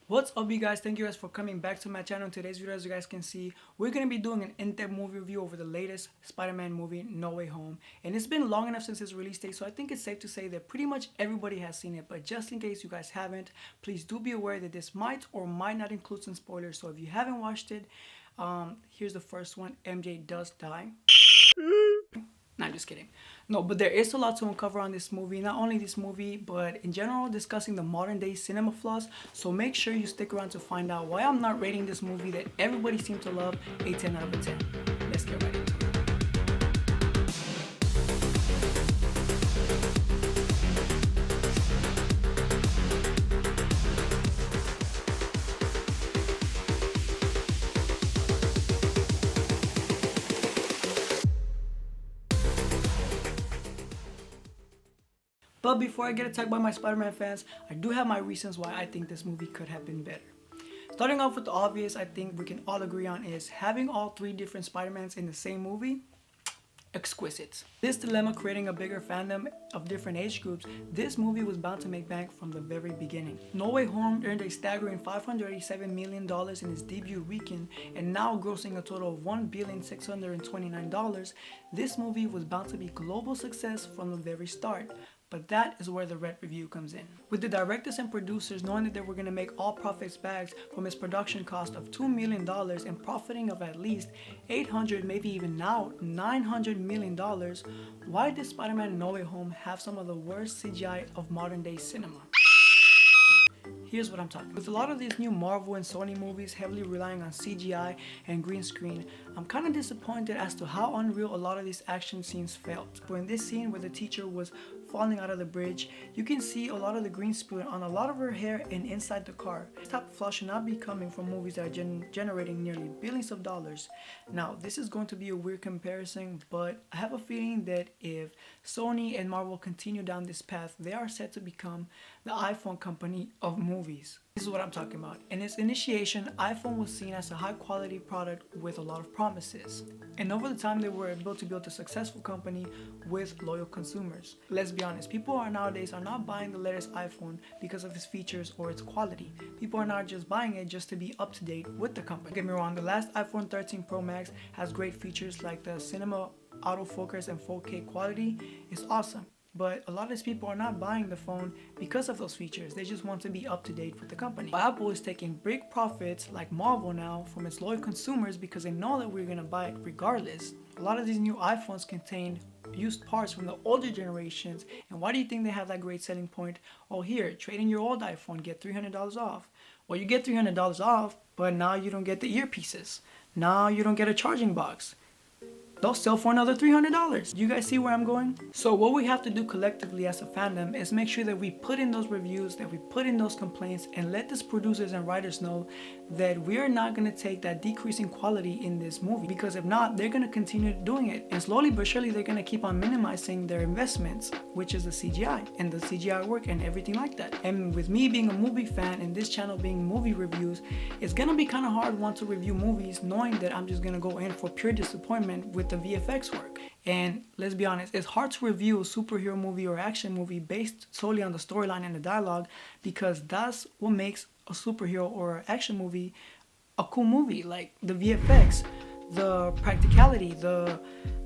What's up, you guys? Thank you guys for coming back to my channel. In today's video, as you guys can see, we're going to be doing an in-depth movie review over the latest Spider-Man movie, No Way Home. And it's been long enough since its release date, so I think it's safe to say that pretty much everybody has seen it. But just in case you guys haven't, please do be aware that this might or might not include some spoilers. So if you haven't watched it, here's the first one. MJ does die. Nah, just kidding. No, but there is a lot to uncover on this movie. Not only this movie, but in general, discussing the modern day cinema flaws. So make sure you stick around to find out why I'm not rating this movie that everybody seems to love a 10 out of a 10. Let's get right into it. But before I get attacked by my Spider-Man fans, I do have my reasons why I think this movie could have been better. Starting off with the obvious, I think we can all agree on is having all three different Spider-Mans in the same movie, exquisite. This dilemma creating a bigger fandom of different age groups, this movie was bound to make bank from the very beginning. No Way Home earned a staggering $587 million in its debut weekend, and now grossing a total of $1,629,000, this movie was bound to be global success from the very start. But that is where the red review comes in. With the directors and producers knowing that they were going to make all profits back from its production cost of $2 million and profiting of at least $800, maybe even now $900 million, why did Spider-Man No Way Home have some of the worst CGI of modern day cinema? Here's what I'm talking. With a lot of these new Marvel and Sony movies heavily relying on CGI and green screen, I'm kind of disappointed as to how unreal a lot of these action scenes felt. But in this scene where the teacher was falling out of the bridge, you can see a lot of the green screen on a lot of her hair and inside the car. This type of flaw should not be coming from movies that are generating nearly billions of dollars. Now, this is going to be a weird comparison, but I have a feeling that if Sony and Marvel continue down this path, they are set to become the iPhone company of movies. This is what I'm talking about. In its initiation, iPhone was seen as a high quality product with a lot of promises. And over the time, they were able to build a successful company with loyal consumers. Let's be honest, people nowadays are not buying the latest iPhone because of its features or its quality. People are not just buying it just to be up to date with the company. Don't get me wrong, the last iPhone 13 Pro Max has great features like the cinema autofocus and 4K quality. It's awesome. But a lot of these people are not buying the phone because of those features. They just want to be up to date with the company. Apple is taking big profits like Marvel now from its loyal consumers because they know that we're going to buy it regardless. A lot of these new iPhones contain used parts from the older generations. And why do you think they have that great selling point? Oh, here, trade in your old iPhone, get $300 off. Well, you get $300 off, but now you don't get the earpieces. Now you don't get a charging box. They'll sell for another $300. You guys see where I'm going? So what we have to do collectively as a fandom is make sure that we put in those reviews, that we put in those complaints, and let these producers and writers know that we're not going to take that decreasing quality in this movie. Because if not, they're going to continue doing it. And slowly but surely, they're going to keep on minimizing their investments, which is the CGI and the CGI work and everything like that. And with me being a movie fan and this channel being movie reviews, it's going to be kind of hard once to review movies knowing that I'm just going to go in for pure disappointment with the VFX work. And let's be honest, it's hard to review a superhero movie or action movie based solely on the storyline and the dialogue, because that's what makes a superhero or action movie a cool movie. Like the VFX, the practicality, the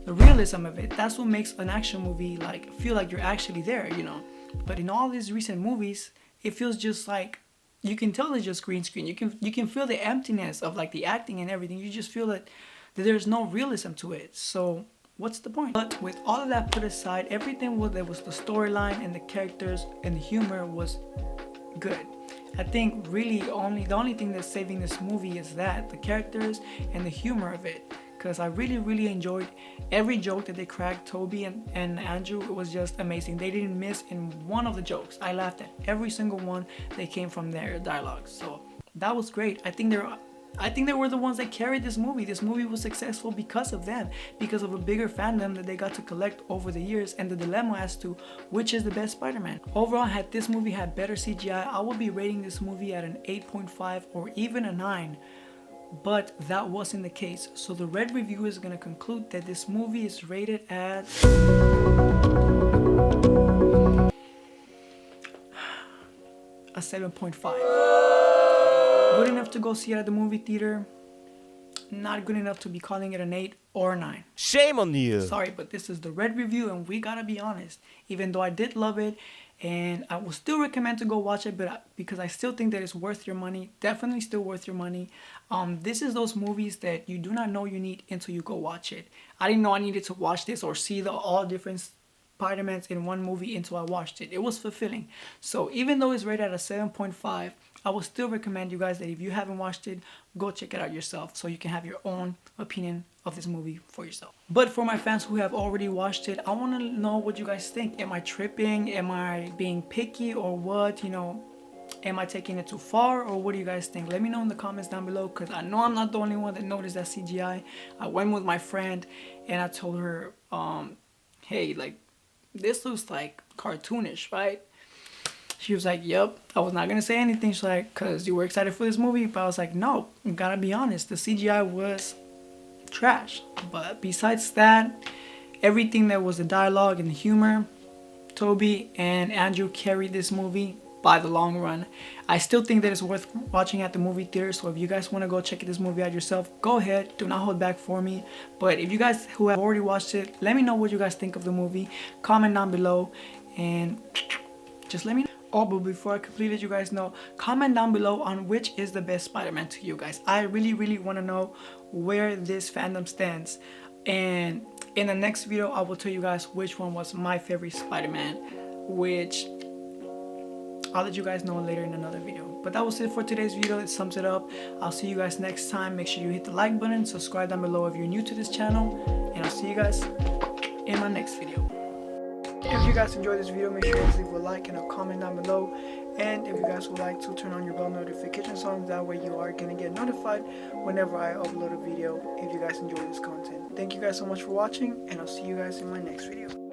realism of it. That's what makes an action movie like feel like you're actually there, you know. But in all these recent movies, it feels just like you can tell it's just green screen. You can feel the emptiness of like the acting and everything. You just feel that there's no realism to it. So what's the point? But with all of that put aside, everything that was the storyline and the characters and the humor was good. I think really the only thing that's saving this movie is that the characters and the humor of it. Because I really enjoyed every joke that they cracked. Toby and Andrew, it was just amazing. They didn't miss in one of the jokes. I laughed at every single one that came from their dialogue. So that was great. I think they were the ones that carried this movie. This movie was successful because of them, because of a bigger fandom that they got to collect over the years and the dilemma as to which is the best Spider-Man. Overall, had this movie had better CGI, I would be rating this movie at an 8.5 or even a 9. But that wasn't the case. So the red review is going to conclude that this movie is rated at a 7.5. Good enough to go see it at the movie theater. Not good enough to be calling it an 8 or a 9. Shame on you. Sorry, but this is the red review and we gotta be honest. Even though I did love it and I will still recommend to go watch it, but because I still think that it's worth your money, definitely still worth your money. This is those movies that you do not know you need until you go watch it. I didn't know I needed to watch this or see the all different Spider-Mans in one movie until I watched it. It was fulfilling. So even though it's rated at a 7.5, I would still recommend you guys that if you haven't watched it, go check it out yourself so you can have your own opinion of this movie for yourself. But for my fans who have already watched it, I want to know what you guys think. Am I tripping? Am I being picky or what? You know, am I taking it too far or what do you guys think? Let me know in the comments down below because I know I'm not the only one that noticed that CGI. I went with my friend and I told her, hey, like, this looks like cartoonish, right? She was like, yep. I was not going to say anything. She's like, because you were excited for this movie. But I was like, no, you gotta be honest. The CGI was trash. But besides that, everything that was the dialogue and the humor, Toby and Andrew carried this movie by the long run. I still think that it's worth watching at the movie theater. So if you guys want to go check this movie out yourself, go ahead. Do not hold back for me. But if you guys who have already watched it, let me know what you guys think of the movie. Comment down below and just let me know. Oh, but before I complete it, you guys know, comment down below on which is the best Spider-Man to you guys. I really want to know where this fandom stands. And in the next video, I will tell you guys which one was my favorite Spider-Man, which I'll let you guys know later in another video. But that was it for today's video. It sums it up. I'll see you guys next time. Make sure you hit the like button, subscribe down below if you're new to this channel, and I'll see you guys in my next video. If you guys enjoyed this video, make sure you leave a like and a comment down below. And if you guys would like to turn on your bell notification song, that way you are going to get notified whenever I upload a video if you guys enjoy this content. Thank you guys so much for watching, and I'll see you guys in my next video.